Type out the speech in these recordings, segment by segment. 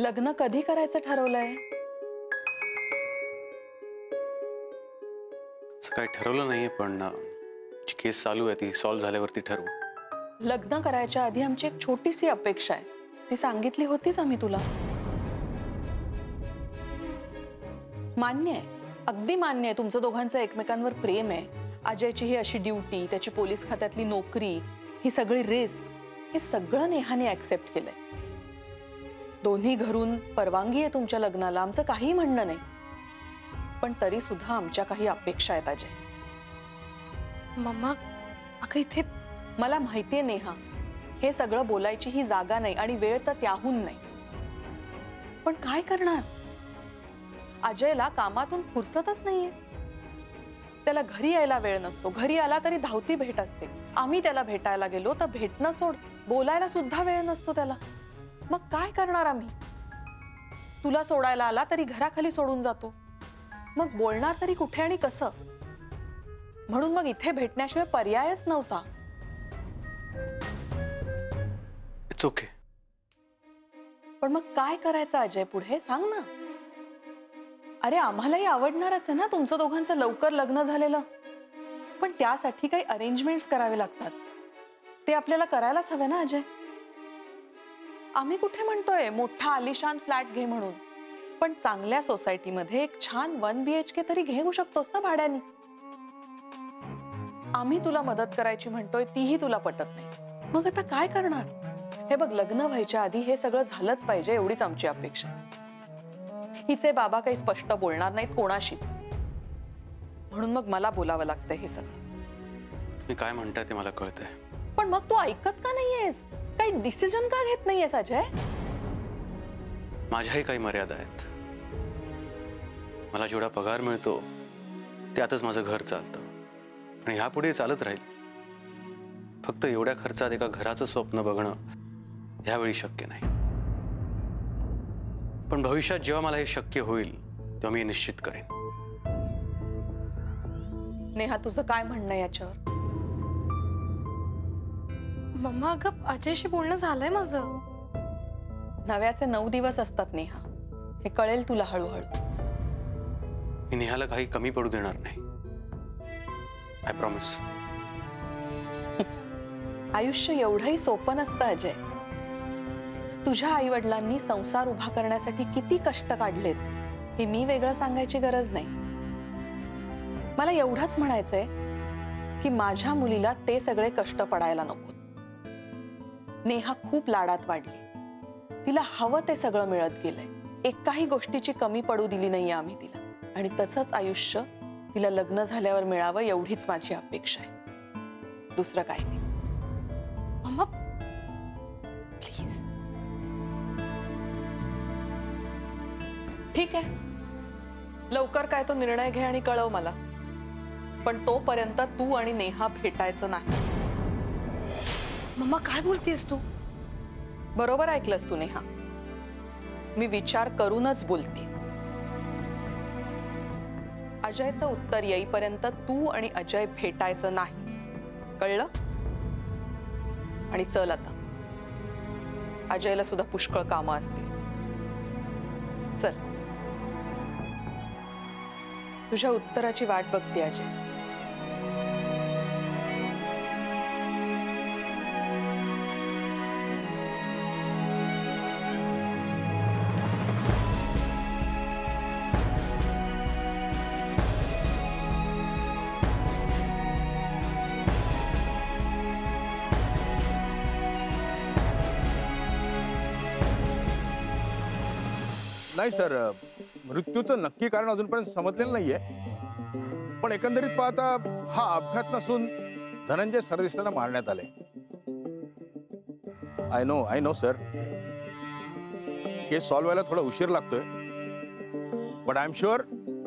लग्न कधी करायचं ठरवलंय? काही ठरवलं नाहीये, पण जी केस चालू आहे ती सॉल्व्ह झाल्यावरती ठरवू. लग्न करायच्या आधी आमची एक छोटीशी अपेक्षा आहे, ती सांगितली होतीच आम्ही तुला. मान्य आहे, अगदी मान्य आहे, तुमचं दोघांचं एकमेकांवर प्रेम आहे. अजयची ही अशी ड्युटी, त्याची पोलीस खात्यातली नोकरी, ही सगळी रिस्क, हे सगळं नेहाने ऍक्सेप्ट केलंय. दोन्ही घरून परवानगी आहे तुमच्या लग्नाला, आमचं काही म्हणणं नाही. पण तरी सुद्धा आमच्या काही अपेक्षा आहेत अजय. मम्मा अगं इथे मला माहितीये नेहा, हे सगळं बोलायची ही जागा नाही आणि वेळ तर त्याहून नाही. पण काय करणार? अजयला कामातून फुरसतच नाहीये. त्याला घरी यायला वेळ नसतो, घरी आला तरी धावती भेट असते. आम्ही त्याला भेटायला गेलो तर भेटणं सोड, बोलायला सुद्धा वेळ नसतो त्याला. मग काय करणार आम्ही? तुला सोडायला आला तरी घराखाली सोडून जातो. मग बोलणार तरी कुठे आणि कसं? म्हणून मग इथे भेटण्याशिवाय पर्यायच नव्हता. It's okay. पण मग काय करायचं अजय पुढे, सांग ना. अरे आम्हालाही आवडणारच आहे ना तुमचं दोघांचं लवकर लग्न झालेलं, पण त्यासाठी काही अरेंजमेंट्स करावे लागतात. ते आपल्याला करायलाच हवे ना अजय. आम्ही कुठे म्हणतोय मोठा आलिशान फ्लॅट घे म्हणून, पण चांगल्या सोसायटीमध्ये एक छान 1 BHK तरी घेऊ शकतोस ना भाड्याने. आम्ही तुला मदत करायची म्हणतोय, तीही तुला पटत नाही. मग आता काय करणार? हे बघ, लग्न व्हायच्या आधी हे सगळं झालंच पाहिजे, एवढीच आमची अपेक्षा. हिचे बाबा काही स्पष्ट बोलणार नाहीत कोणाशीच, म्हणून मग मला बोलावं लागतंय हे सगळं. तुम्ही काय म्हणताय ते मला कळतंय, पण मग तू ऐकत का नाहीयेस? काही डिसिजन का घेत नाहीयेस अजय? माझ्याही काही मर्यादा आहेत. मला जेवढा पगार मिळतो त्यातच माझं घर चालतं आणि ह्यापुढे चालत राहील. फक्त एवढ्या खर्चात एका घराचं स्वप्न बघणं ह्यावेळी शक्य नाही. पण भविष्यात जेव्हा मला हे शक्य होईल तेव्हा मी निश्चित करेन. नेहा, तुझं काय म्हणणं याच्यावर? मम्मा अगं अजयशी बोलणं झालंय माझं. नव्याचे 9 दिवस असतात नेहा, हे कळेल तुला हळूहळू. मी नेहाला काही कमी पडू देणार नाही. I promise. आयुष्य एवढंही सोपं नसतं अजय. तुझ्या आई-वडिलांनी संसार उभा करण्यासाठी किती कष्ट काढलेत हे मी वेगळं सांगायची गरज नाही. मला एवढंच म्हणायचंय की माझ्या मुलीला ते सगळे कष्ट पडायला नकोत. नेहा खूप लाडात वाढली, तिला हवं ते सगळं मिळत गेलंय. एकाही गोष्टीची कमी पडू दिली नाहीये आम्ही तिला, आणि तसंच आयुष्य तिला लग्न झाल्यावर मिळावं एवढीच माझी अपेक्षा आहे, दुसरं काही नाही. मम्मा प्लीज. ठीक आहे, लवकर काय तो निर्णय घे आणि कळव मला. पण तोपर्यंत तू आणि नेहा भेटायचं नाही. मम्मा काय बोलतेस तू? बरोबर ऐकलंस तू नेहा, मी विचार करूनच बोलते. अजयचं उत्तर येईपर्यंत तू आणि अजय भेटायचं नाही, कळलं? आणि चल आता, अजयला सुद्धा पुष्कळ कामं असतील. चल, तुझ्या उत्तराची वाट बघते अजय. नाही सर, मृत्यूचं नक्की कारण अजूनपर्यंत समजलेलं नाहीये. पण एकंदरीत पाहता हा अपघात नसून धनंजय सरदेसाईंना मारण्यात आले. I know sir, case solve व्हायला थोडा उशीर लागतोय, but I am sure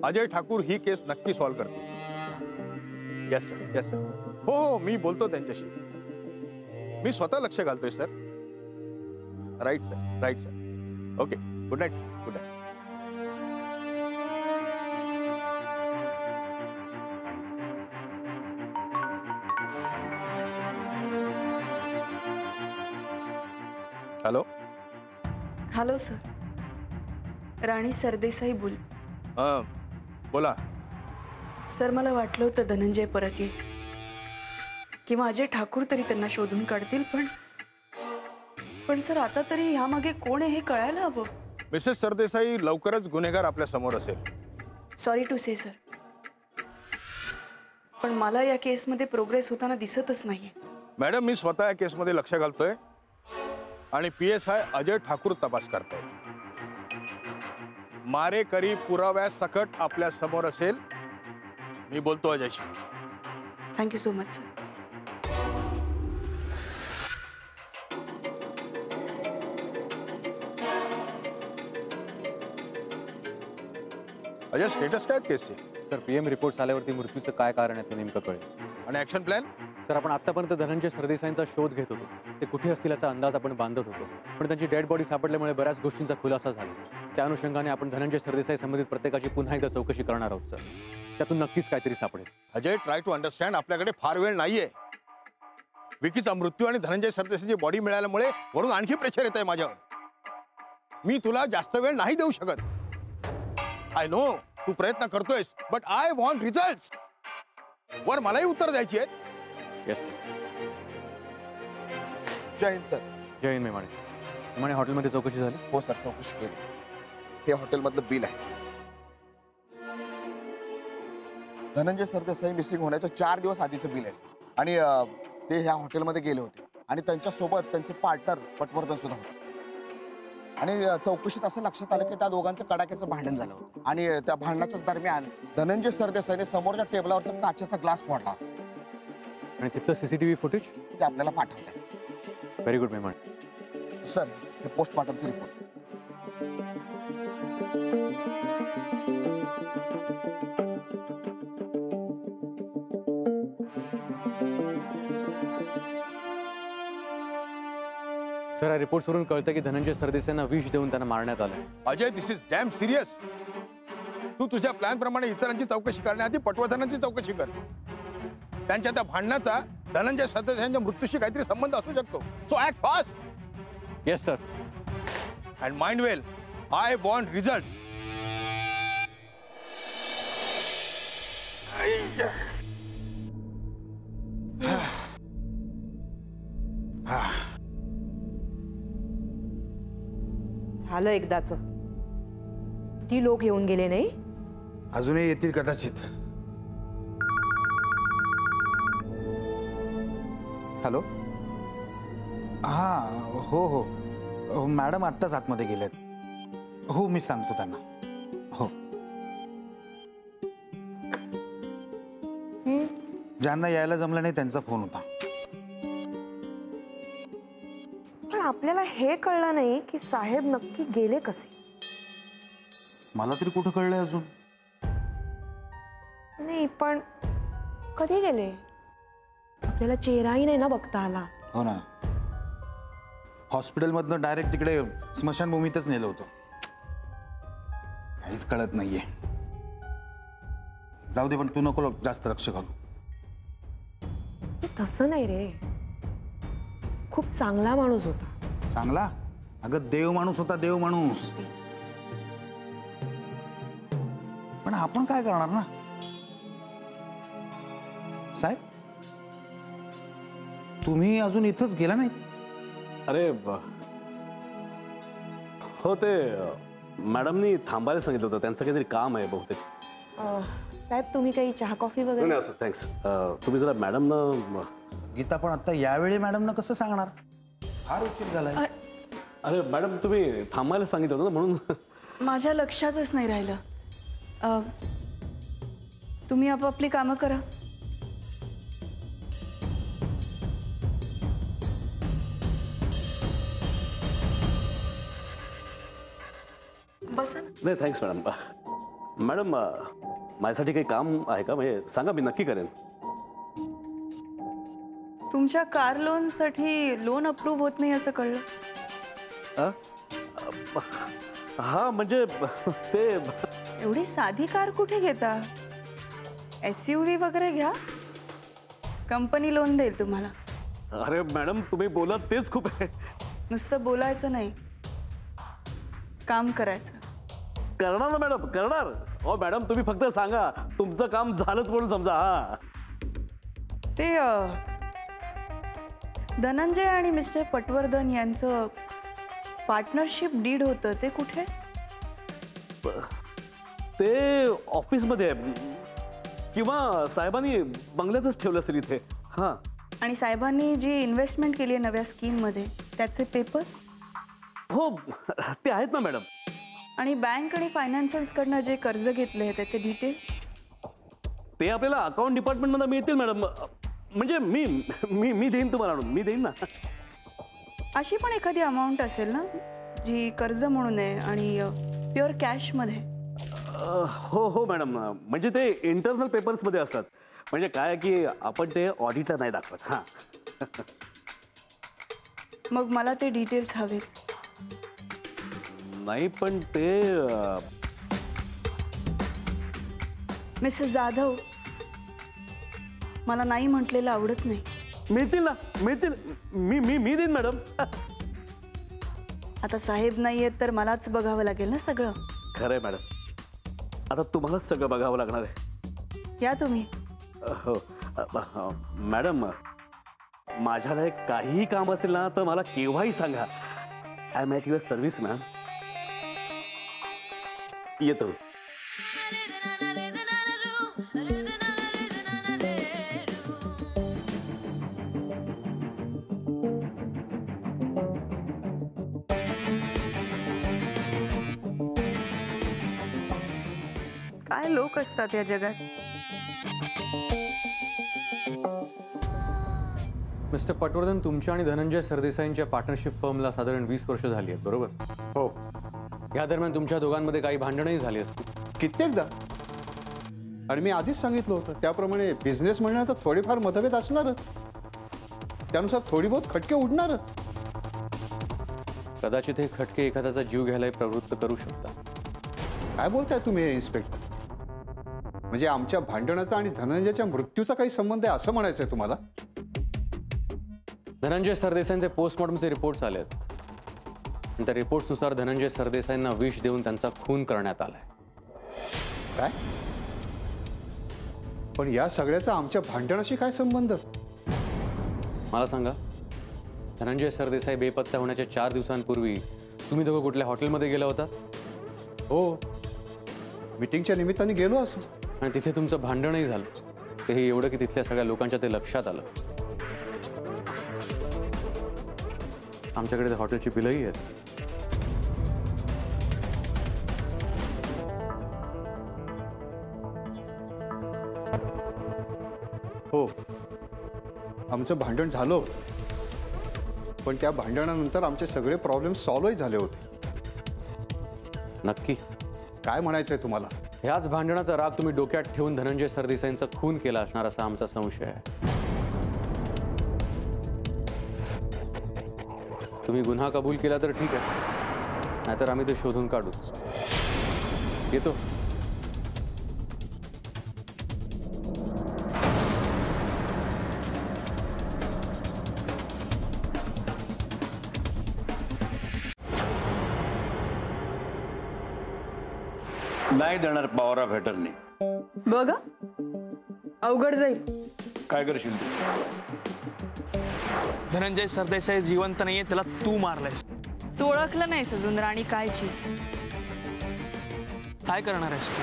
Ajay Thakur ही केस नक्की सॉल्व्ह करतील. Yes sir. हो, मी बोलतो त्यांच्याशी. मी स्वतः लक्ष घालतोय sir. Right sir. Okay, good night sir. Good night. Hello. Hello sir. Rani Sardesai बोल. हां बोला. सर मला वाटलं होतं धनंजय परत येईल किंवा अजय ठाकूर तरी त्यांना शोधून काढतील, पण सर आता तरी ह्यामागे कोण आहे हे कळायला हवं. मिसेस सरदेसाई, लवकरच गुन्हेगार आपल्या समोर असेल. सॉरी टू से सर, पण मला या केसमध्ये प्रोग्रेस होताना दिसतच नाहीये. मॅडम, मी स्वतः या केसमध्ये लक्ष घालतोय आणि PSI अजय ठाकूर तपास करतायत. मारेकरी पुराव्या सकट आपल्या समोर असेल. मी बोलतो अजयशी. Thank you so much sir. Ajay, status काय केसचे? सर PM रिपोर्ट आल्यावरती मृत्यूचं काय कारण आहे ते नेमकं कळेल. आणि ऍक्शन प्लॅन? सर आपण आतापर्यंत धनंजय सरदेसाईंचा शोध घेत होतो. ते कुठे असतील याचा अंदाज आपण बांधत होतो, पण त्यांची डेड बॉडी सापडल्यामुळे बऱ्याच गोष्टींचा खुलासा झाला. त्या अनुषंगाने आपण धनंजय सरदेसाई संबंधित प्रत्येकाची पुन्हा एकदा चौकशी करणार आहोत सर. त्यातून नक्कीच काहीतरी सापडेल. Ajay, try to understand. आपल्याकडे फार वेळ नाहीये. विकीचा मृत्यू आणि धनंजय सरदेसाईची बॉडी मिळाल्यामुळे वरून आणखी प्रेशर येत आहे माझ्यावर. मी तुला जास्त वेळ नाही देऊ शकत. आय नो तू प्रयत्न करतोयस, बट आय वॉन्ट रिझल्ट्स. वर मलाही उत्तर द्यायची आहेत. Yes sir. जय हिंद सर. जय हिंद मेमाणे. म्हणे हॉटेलमध्ये चौकशी झाली? हो सर, चौकशी केली. हे हॉटेलमधलं बिल आहे. धनंजय सरदेसाई मिसिंग होण्याच्या 4 दिवस आधीचं बिल आहे आणि ते ह्या हॉटेलमध्ये गेले होते आणि त्यांच्यासोबत त्यांचे पार्टनर पटवर्धन सुद्धा होते. आणि चौकशीत असं लक्षात आलं की त्या दोघांचं कडाक्याचं भांडण झालं होतं आणि त्या भांडणाच्याच दरम्यान धनंजय सरदेसाईने समोरच्या टेबलावरचा काचेचा ग्लास फोडला. आणि तिथलं CCTV फुटेज ते आपल्याला पाठवलं. Very good मेमाणे. सर, हे पोस्टमॉर्टमचे रिपोर्ट. सर, या रिपोर्ट्सवरून कळतं की धनंजय सरदेसाईंना विष देऊन त्यांना मारण्यात आलं. अजय, दिस इज डॅम सिरियस. तू तुझ्या प्लॅन प्रमाणे इतरांची चौकशी करण्याआधी पटवर्धनांची चौकशी कर. त्यांच्या त्या भांडणाचा धनंजय सरदेसाईंच्या मृत्यूशी काहीतरी संबंध असू शकतो. So act fast. Yes sir. And mind well, I want result. झालं एकदाच. ती लोक येऊन गेले नाही? अजूनही येतील कदाचित. हॅलो. हां, हो हो मॅडम आत्ताच आतमध्ये गेलेत. हो, मी सांगतो त्यांना. हो. ज्यांना यायला जमलं नाही त्यांचा फोन होता. पण आपल्याला हे कळलं नाही की साहेब नक्की गेले कसे. मला तरी कुठं कळलंय अजून. नाही पण कधी गेले? आपल्याला चेहराही नाही ना बघता आला. हो ना. हॉस्पिटलमधनं डायरेक्ट तिकडे स्मशानभूमीतच नेलं होतं. काहीच कळत नाहीये. जाऊ दे, पण तू नको जास्त लक्ष घालू. तसं नाही रे, खूप चांगला माणूस होता. चांगला? अगं देव माणूस होता, देव माणूस. पण आपण काय करणार ना साहेब? तुम्ही अजून इथंच गेला नाही? अरे हो, ते मॅडमनी थांबायला सांगितलं होतं. त्यांचं काहीतरी काम आहे बहुतेक. साहेब, तुम्ही काही चहा कॉफी वगैरे? नाही असं, थँक्स. तुम्ही जरा मॅडमनं. गीता, पण आता यावेळी मॅडमनं कसं सांगणार? फार उशीर झालाय. अरे मॅडम, तुम्ही थांबायला सांगितलं होतं ना, म्हणून. माझ्या लक्षातच नाही राहिलं. तुम्ही आपापली कामं करा. बसा. नाही, थँक्स मॅडम. मॅडम, माझ्यासाठी काही काम आहे का? म्हणजे सांगा, मी नक्की करेन. तुमच्या कार लोनसाठी लोन अप्रूव्ह होत नाही असं कळलं. हा, म्हणजे ते एवढी साधी कार कुठे घेता? SUV वगैरे घ्या. कंपनी लोन देईल तुम्हाला. अरे मॅडम, तुम्ही बोलत तेच खूप आहे. नुसतं बोलायचं नाही, काम करायचं. करणार ना मॅडम, करणार. हो मॅडम, तुम्ही फक्त सांगा, तुमचं काम झालंच म्हणून समजा. हा, ते धनंजय आणि मिस्टर पटवर्धन यांचं पार्टनरशिप डीड होतं ते कुठे? ते ऑफिसमध्ये आहे, किंवा साहेबांनी बंगल्यातच ठेवलं असेल इथे. हा, आणि साहेबांनी जी इन्व्हेस्टमेंट केली आहे नव्या स्कीममध्ये त्याचे पेपर्स? हो ते आहेत ना मॅडम. आणि बँक आणि फायनान्सर्सकडनं जे कर्ज घेतलं आहे त्याचे डिटेल्स? ते आपल्याला अकाउंट डिपार्टमेंटमधून मिळतील मॅडम. म्हणजे मी मी मी देईन तुम्हाला आणून, मी देईन ना. अशी पण एखादी अमाऊंट असेल ना जी कर्ज म्हणून आहे आणि प्युअर कॅशमध्ये? हो हो मॅडम, म्हणजे ते इंटरनल पेपर्समध्ये असतात. म्हणजे काय की आपण ते ऑडिटला नाही दाखवत. हां, मग मला ते डिटेल्स हवेत. नाही पण ते मिस्टर जाधव, मला नाही म्हटलेलं आवडत नाही. मिळतील ना, मिळतील. मी मी मी देईन मॅडम. आता साहेब नाही आहेत तर मलाच बघावं लागेल ना सगळं. खरं आहे मॅडम, आता तुम्हालाच सगळं बघावं लागणार आहे. या तुम्ही. हो मॅडम, माझ्याला काहीही काम असेल ना तर मला केव्हाही सांगा. I am at your service ma'am. येतो. काय लोक असतात या जगात. मिस्टर पटवर्धन, तुमच्या आणि धनंजय सरदेसाईंच्या पार्टनरशिप फर्मला साधारण 20 वर्ष झाली आहेत, बरोबर? हो. या दरम्यान तुमच्या दोघांमध्ये काही भांडणही झाली असतील. कित्येकदा. आणि मी आधीच सांगितलं होतं त्याप्रमाणे बिझनेस म्हणणं तर थोडेफार मतभेद असणारच. त्यानुसार थोडी बहुत खटके उडणारच. कदाचित हे खटके एखाद्याचा जीव घ्यायला प्रवृत्त करू शकतात. काय बोलताय तुम्ही हे इन्स्पेक्टर? म्हणजे आमच्या भांडणाचा आणि धनंजयच्या मृत्यूचा काही संबंध आहे असं म्हणायचंय तुम्हाला? धनंजय सरदेसाईंचे पोस्टमॉर्टमचे रिपोर्ट्स आले आहेत. त्या रिपोर्ट्सनुसार धनंजय सरदेसाईंना विष देऊन त्यांचा खून करण्यात आलाय. काय? पण या सगळ्याचा आमच्या भांडणाशी काय संबंध? मला सांगा, धनंजय सरदेसाई बेपत्ता होण्याच्या 4 दिवसांपूर्वी तुम्ही दोघं कुठल्या हॉटेलमध्ये गेला होता? हो, मीटिंगच्या निमित्ताने गेलो असू. आणि तिथे तुमचं भांडणही झालं. तेही एवढं की तिथल्या सगळ्या लोकांच्या ते लक्षात आलं. आमच्याकडे हॉटेलची बिलही आहेत. हो, आमचं भांडण झालं होतं. पण त्या भांडणानंतर आमचे सगळे प्रॉब्लेम सॉल्व्हही झाले होते. नक्की? काय म्हणायचंय तुम्हाला? ह्याच भांडणाचा राग तुम्ही डोक्यात ठेवून धनंजय सरदेसाईंचा खून केला असणार असा आमचा संशय आहे. तुम्ही गुन्हा कबूल केला तर ठीक आहे, नाहीतर आम्ही ते शोधून काढूच. येतो. नाही देणार पॉवर ऑफ अटर्नी. बघा, अवघड जाईल. काय करशील तू? धनंजय सरदेसाई जिवंत नाहीये, त्याला तू मारलायस. तू ओळखलं नाहीस अजून राणी काय चीज. काय करणार आहेस तू?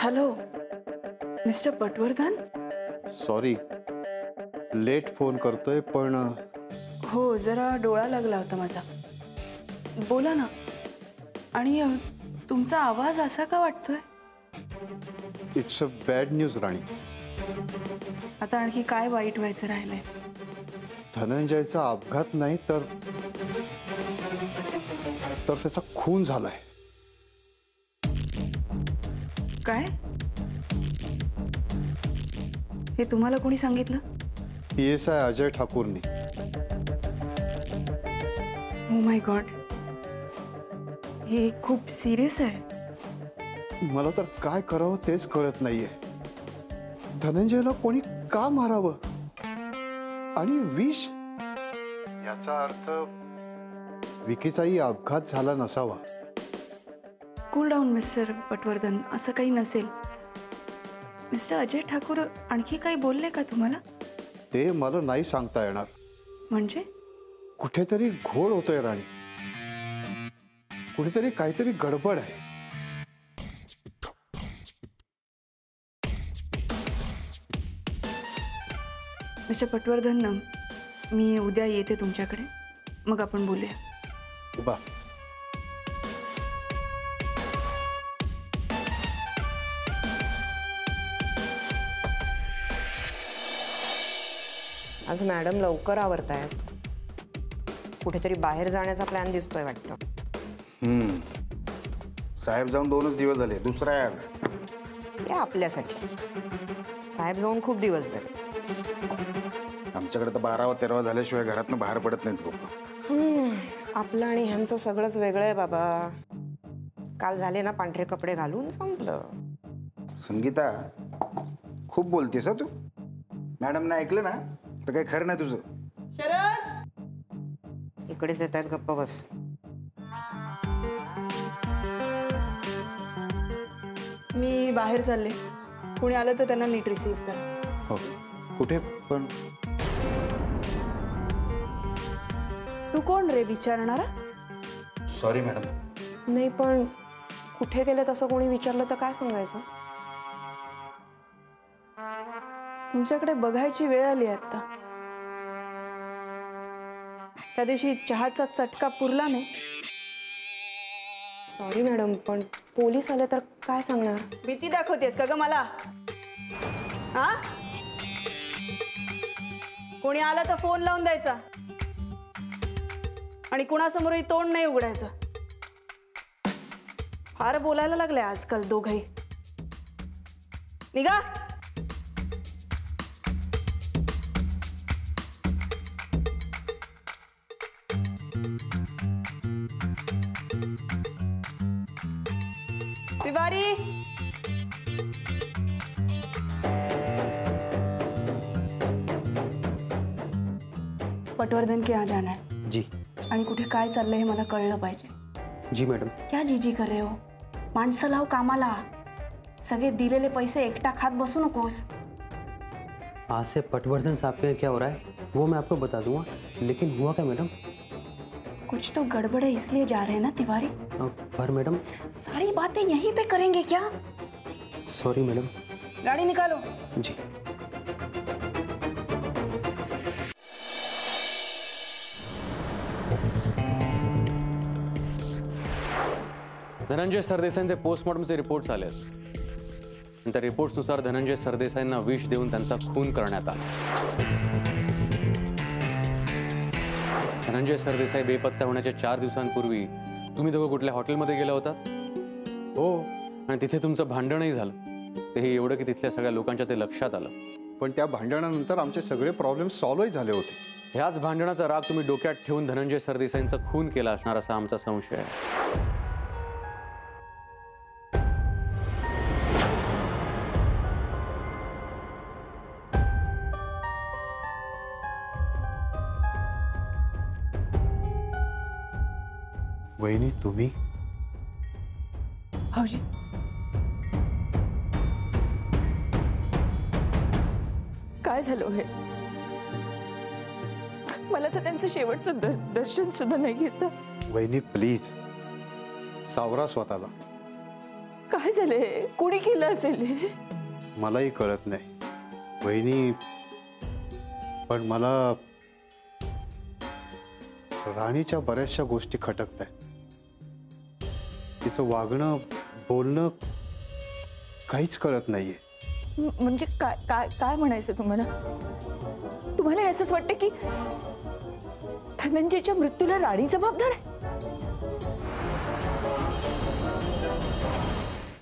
Hello mister Patwardhan. Sorry, late phone करतोय पण. हो, जरा डोळा लागला होता माझा. बोला ना. आणि तुमचा आवाज असा का वाटतोय? इट्स अ बॅड न्यूज राणी. आता आणखी काय वाईट व्हायचं राहिलंय? धनंजयचा अपघात नाही तर त्याचा खून झालाय. काय? हे तुम्हाला कोणी सांगितलं? PSI अजय ठाकूरनी. ओ माय गॉड, हे खूप सिरियस आहे. मला तर काय करावं तेच कळत नाहीये. धनंजयला कोणी का मारावं आणि विष? याचा अर्थ विकीचाही अपघात झाला नसावा. कूल डाऊन मिस्टर पटवर्धन, असं काही नसेल. मिस्टर अजय ठाकूर आणखी काही बोलले का तुम्हाला? ते मला नाही सांगता येणार. म्हणजे? कुठेतरी घोळ होतोय राणी, कुठेतरी काहीतरी गडबड आहे. मिस्टर पटवर्धन, मी उद्या येते तुमच्याकडे, मग आपण बोलूया. बा, आज मॅडम लवकर आवरतायत. कुठेतरी बाहेर जाण्याचा प्लॅन दिसतोय वाटतं. साहेब जाऊन 2च दिवस झाले, दुसरा आहे आज. ते आपल्यासाठी. साहेब जाऊन खूप दिवस झाले. आमच्याकडे तर 12-13 झाल्याशिवाय घरातनं बाहेर पडत नाहीत लोक. आपलं आणि ह्यांचं सगळंच वेगळं आहे बाबा. काल झाले ना पांढरे कपडे घालून, संपलं. संगीता, खूप बोलतेस तू. मॅडमने ऐकलं ना तर काही खरं नाही तुझं. इकडेच येत आहेत, गप्प बस. मी बाहेर चालले, कोणी आलं तर त्यांना नीट रिसीव्ह करा. हो. कुठे पण? तू कोण रे विचारणारा? Sorry madam. नाही पण कुठे गेलेत असं कोणी विचारलं तर काय सांगायचं? तुमच्याकडे बघायची वेळ आली आता. त्या दिवशी चहाचा चटका पुरला नाही. सॉरी मॅडम, पण पोलीस आले तर काय सांगणार? भीती दाखवतेस का ग मला? हा? कोणी आला तर फोन लावून द्यायचा आणि कुणासमोरही तोंड नाही उघडायचं. फार बोलायला लागले आजकाल दोघही. निघा. तिवारी, पटवर्धन के यहाँ जाना है. जी. आणि कुठे काय चाललंय हे मला कळलं पाहिजे. जी मैडम. क्या जीजी कर रहे हो? माणसं लाव कामाला. सगळे दिलेले पैसे एकटा खात बसू नकोस. आज से पटवर्धन साहब के क्या हो रहा है वो मैं आपको बता दूंगा, लेकिन हुआ क्या मैडम? कुछ तो गड़बड़ है इसलिए जा रहे हैं ना तिवारी. पर मैडम सारी बातें यहीं पे करेंगे क्या? Sorry madam. गाड़ी निकालो. जी. धनंजय सरदेसाईंचे पोस्टमॉर्टमचे रिपोर्ट्स आले आहेत. त्या रिपोर्ट्सनुसार धनंजय सरदेसाईंना विष देऊन त्यांचा खून करण्यात आला. धनंजय सरदेसाई बेपत्ता होण्याच्या 4 दिवसांपूर्वी तुम्ही दोघं कुठल्या हॉटेलमध्ये गेला होतात? हो. आणि तिथे तुमचं भांडणही झालं. तेही एवढं की तिथल्या सगळ्या लोकांच्या ते लक्षात आलं. पण त्या भांडणानंतर आमचे सगळे प्रॉब्लेम सॉल्व्हही झाले होते. ह्याच भांडणाचा राग तुम्ही डोक्यात ठेवून धनंजय सरदेसाईंचा खून केला असणार असा आमचा संशय आहे. वहिनी, तुम्ही? भाऊजी, काय झालं हे? मला तर त्यांचं शेवटचं दर्शन सुद्धा नाही घेत. वहिनी प्लीज सावरा स्वतःला. काय झालंय? कोणी केलं असेल हे? मलाही कळत नाही वहिनी, पण मला राणीच्या बऱ्याचशा गोष्टी खटकत आहेत. तिचं वागणं, बोलणं काहीच कळत नाहीये. म्हणजे काय काय काय म्हणायचं तुम्हाला? तुम्हाला असंच वाटतं की धनंजयच्या मृत्यूला राणी जबाबदार आहे?